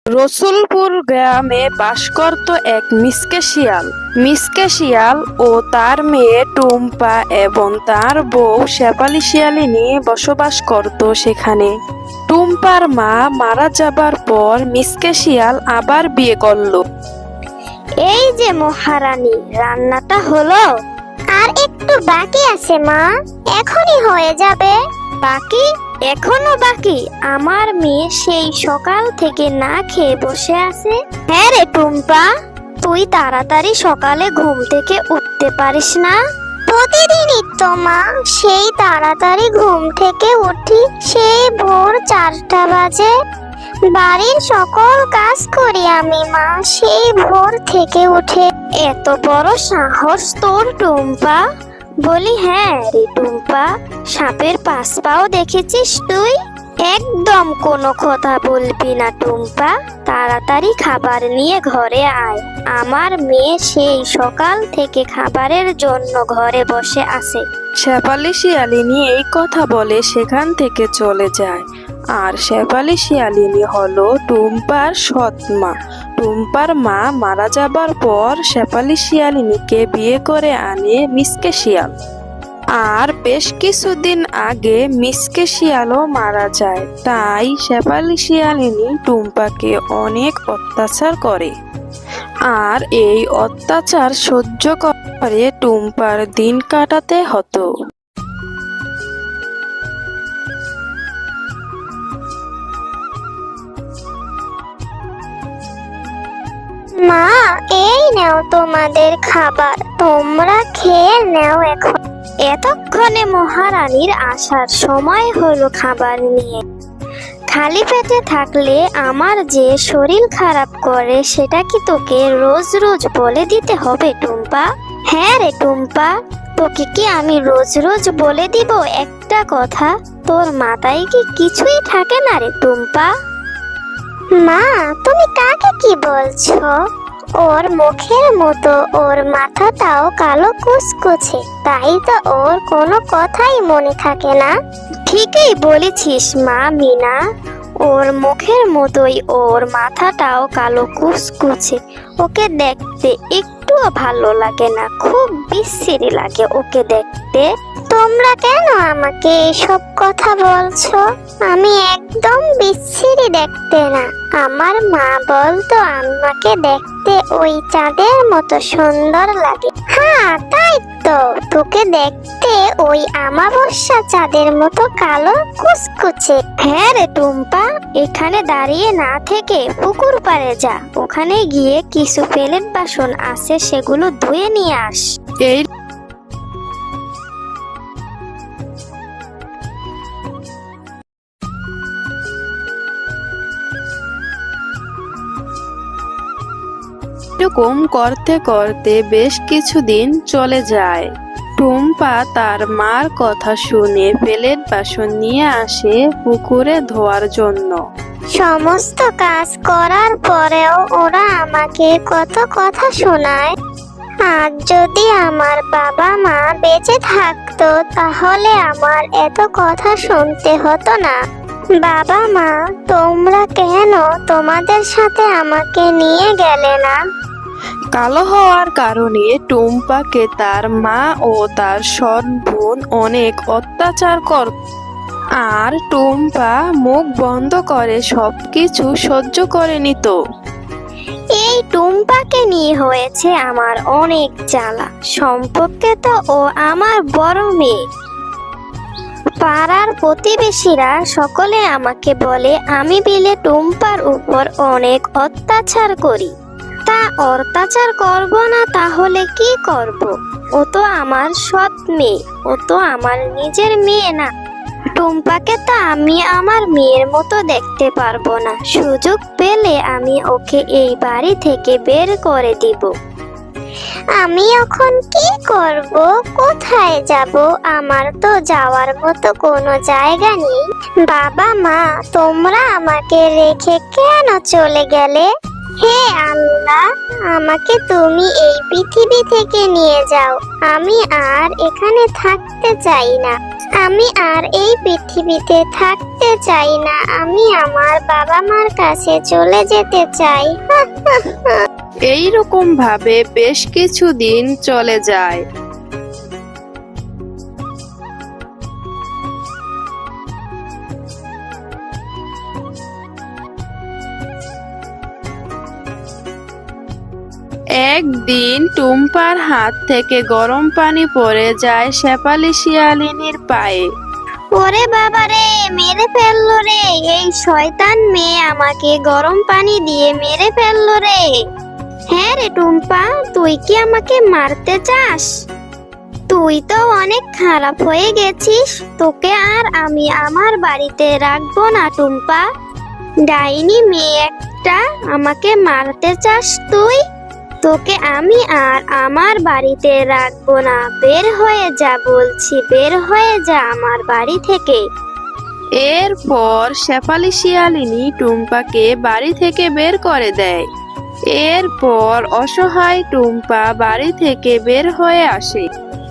রসুলপুর গ্রামে বাস করত এক মিসকে শিয়াল। মিসকে শিয়াল ও তার মেয়ে টুম্পা এবং তার বউ শেফালি শিয়ালিনী বসবাস করত সেখানে। টুম্পার মা মারা যাবার পর মিসকে শিয়াল আবার বিয়ে করলো। এই যে মহারানী, রান্নাটা হলো? আর একটু বাকি আছে মা, এখনই হয়ে যাবে। বাকি? এখনো বাকি? আমার মেয়ে সেই সকাল থেকে না খেয়ে বসে আছে। হ্যাঁ রে টুম্পা, তুই তাড়াতাড়ি সকালে ঘুম থেকে উঠতে পারিস না? প্রতিদিনই তো মা, সেই তাড়াতাড়ি ঘুম থেকে উঠি, সেই ভোর 4টা বাজে। বাড়ির সকল কাজ করি আমি মা, সেই ভোর থেকে উঠে। এত বড় সাহস তোর টুম্পা? বলি হ্যাঁ রে টুম্পা, সাপের 5 পাও দেখেছিস তুই? একদম কোনো কথা বলবি না টুম্পা, তাড়াতাড়ি খাবার নিয়ে ঘরে আয়। আমার মেয়ে সেই সকাল থেকে খাবারের জন্য ঘরে বসে আছে। শেফালি শিয়ালিনী এই কথা বলে সেখান থেকে চলে যায়। আর শেফালি শিয়ালিনী হলো টুম্পার সৎ মা। টুম্পার মা মারা যাবার পর শেফালি শিয়ালিনীকে বিয়ে করে আনে মিসকে শিয়াল। আর বেশ কিছুদিন আগে মিসকে শিয়ালও মারা যায়। তাই শেফালি শিয়ালিনী টুম্পাকে অনেক অত্যাচার করে। আর এই অত্যাচার সহ্য করে টুম্পার দিন কাটাতে হতো। মা, এই নাও তোমাদের খাবার, তোমরা খেয়ে নাও এখন। এতক্ষণে মহারানীর আসার সময় হলো খাবার নিয়ে। খালি পেটে থাকলে আমার যে শরীর খারাপ করে, সেটা কি তোকে রোজ রোজ বলে দিতে হবে টুম্পা? হ্যাঁ রে টুম্পা, তোকে কি আমি রোজ রোজ বলে দিব একটা কথা? তোর মাথায় কি কিছুই থাকে না রে টুম্পা? মা, তুমি কাকে কি বলছো? ওর মুখের মতো ওর মাথাটাও কালো কুচকুচে, তাই তো ওর কোনো কথাই মনে থাকে না। ঠিকই বলেছিস মা মিনা, ওর মুখের মতোই ওর মাথাটাও কালো কুচকুচে। ওকে দেখতে একটুও ভালো লাগে না, খুব বিশ্রী লাগে ওকে দেখতে। তোমরা কেন আমাকে এসব কথা বলছো? আমি একদম বিশ্রী দেখতে না। আমার মা বলতো আমাকে দেখতে ওই চাঁদের মতো সুন্দর লাগে। হ্যাঁ তাই তো, তোকে দেখতে ওই আমাবস্যা চাঁদের মতো কালো কুচকুচে। হ্যাঁ রে টুম্পা, এখানে দাঁড়িয়ে না থেকে পুকুর পাড়ে যা, ওখানে গিয়ে কিছু প্লেট বাসন আছে সেগুলো ধুয়ে নিয়ে আস। এই এরকম করতে করতে বেশ কিছুদিন চলে যায়। টুম্পা তার মার কথা শুনে প্লেট বাসন নিয়ে আসে পুকুরে ধোয়ার জন্য। সমস্ত কাজ করার পরেও ওরা আমাকে কত কথা শোনায়। আজ যদি আমার বাবা মা বেঁচে থাকতো, তাহলে আমার এত কথা শুনতে হতো না। বাবা মা, তোমরা কেন তোমাদের সাথে আমাকে নিয়ে গেলে না? কালো হওয়ার কারণে টুম্পাকে তার মা ও তার সৎ বোন অনেক অত্যাচার করত। আর টুম্পা মুখ বন্ধ করে সবকিছু সহ্য করে নিত। এই টুম্পাকে নিয়ে হয়েছে আমার অনেক জ্বালা। সম্পর্কে তো ও আমার বড় মেয়ে। পাড়ার প্রতিবেশীরা সকলে আমাকে বলে আমি বিলে টুম্পার উপর অনেক অত্যাচার করি। তা অত্যাচার করব না তাহলে কি করব? ও তো আমার সৎ মেয়ে, ও তো আমার নিজের মেয়ে না। টুম্পাকে তো আমি আমার মেয়ের মতো দেখতে পারবো না। সুযোগ পেলে আমি ওকে এই বাড়ি থেকে বের করে দিব। আমি এখন কি করব? কোথায় যাব? আমার তো যাওয়ার মতো কোনো জায়গা নেই। বাবা মা, তোমরা আমাকে রেখে কেন চলে গেলে? হে আল্লাহ, আমাকে তুমি এই পৃথিবী থেকে নিয়ে যাও। আমি আর এখানে থাকতে চাই না। আমি আর এই পৃথিবীতে থাকতে চাই না, আমি আমার বাবা মার কাছে চলে যেতে চাই। এইরকম ভাবে বেশ কিছুদিন চলে যায়। একদিন টুম্পার হাত থেকে গরম পানি পড়ে যায় শেফালি শিয়ালিনীর পায়ে। ওরে বাবা রে, মেরে ফেললো রে, এই শয়তান মেয়ে আমাকে গরম পানি দিয়ে মেরে ফেললো রে। হ্যাঁ রে টুম্পা, তুই কি আমাকে মারতে চাস? তুই তো অনেক খারাপ হয়ে গেছিস, তোকে আর আমি আমার বাড়িতে রাখবো না টুম্পা। ডাইনি মেয়ে একটা, আমাকে মারতে চাস তুই? তোকে আমি আর আমার বাড়িতে রাখবো না, বের হয়ে যা বলছি, বের হয়ে যা আমার বাড়ি থেকে। এরপর শেফালি শিয়ালিনী টুম্পাকে বাড়ি থেকে বের করে দেয়। এরপর অসহায় টুম্পা বাড়ি থেকে বের হয়ে আসে।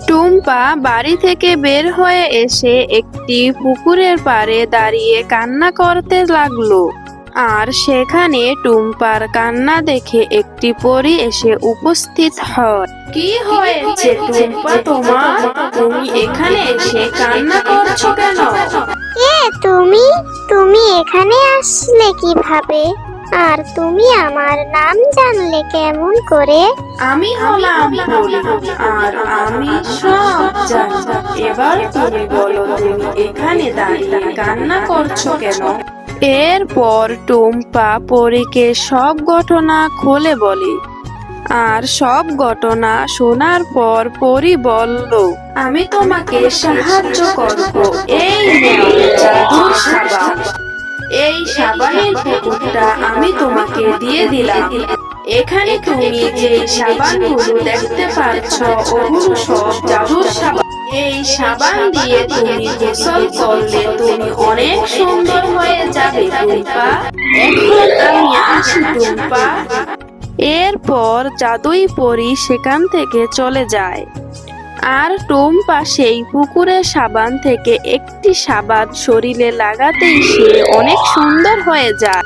টুম্পা বাড়ি থেকে বের হয়ে এসে একটি পুকুরের পাড়ে দাঁড়িয়ে কান্না করতে লাগলো। আর সেখানে টুম্পার কান্না দেখে একটি পরী এসে উপস্থিত হয়। কি হয়েছে টুম্পা তোমার? তুমি এখানে এসে কান্না করছো কেন? কে তুমি? তুমি এখানে আসলে কিভাবে? আর তুমি আমার নাম জানলে কেমন করে? আমি হলাম পরী, আর আমি সব জানি। এবার তুমি বলো, তুমি এখানে দাঁড়িয়ে কান্না করছো কেন? এরপর টুম্পা পরীকে সব ঘটনা খুলে বলে। আর সব ঘটনা শোনার পর পরী বলল, আমি তোমাকে সাহায্য করব। এই নাও জাদুর সাবান। এই সাবানের পুকুরটা আমি তোমাকে দিয়ে দিলাম। এখানে তুমি যে সাবানগুলো দেখতে পাচ্ছ, ওগুলো সব জাদুর সাবান। এই সাবান দিয়ে তুমি গোসল করলে তুমি অনেক সুন্দর হয়ে যাবে টুম্পা। এখন আমি আসি টুম্পা। এরপর জাদুই পরী সেখান থেকে চলে যায়। আর টুম্পা সেই পুকুরের সাবান থেকে একটি সাবান শরীরে লাগাতেই সে অনেক সুন্দর হয়ে যায়।